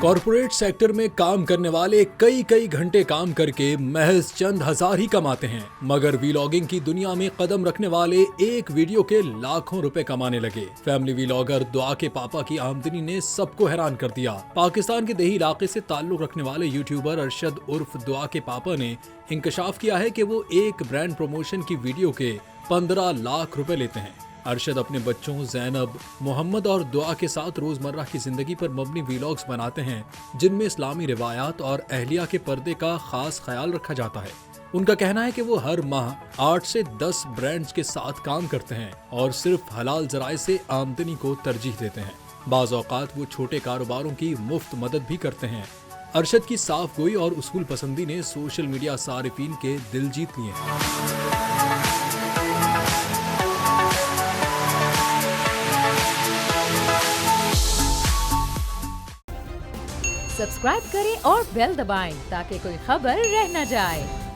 Corporate sector में काम करने वाले कई घंटे काम करके महज चंद हजार ही कमाते हैं, मगर वीलॉगिंग की दुनिया में कदम रखने वाले एक वीडियो के लाखों रुपए कमाने लगे। फैमिली वीलॉगर दुआ के पापा की आमदनी ने सबको हैरान कर दिया। पाकिस्तान के देही इलाके से ताल्लुक रखने वाले यूट्यूबर अरशद उर्फ दुआ के पापा ने इंकशाफ किया है कि वो एक ब्रांड प्रमोशन की वीडियो के 15 लाख रुपए लेते हैं। अरशद अपने बच्चों ज़ैनब, मोहम्मद और दुआ के साथ रोजमर्रा की जिंदगी पर मबनी वीलॉग्स बनाते हैं, जिनमें इस्लामी रिवायात और अहलिया के पर्दे का खास ख्याल रखा जाता है। उनका कहना है कि वो हर माह 8 से 10 ब्रांड्स के साथ काम करते हैं और सिर्फ हलाल जराए से आमदनी को तरजीह देते हैं। बाज़ औक़ात वो छोटे कारोबारों की मुफ्त मदद भी करते हैं। अरशद की साफ गोई और उसूल पसंदी ने सोशल मीडिया सारिफीन के दिल जीत लिए हैं। सब्सक्राइब करें और बेल दबाएं ताकि कोई खबर रह न जाए।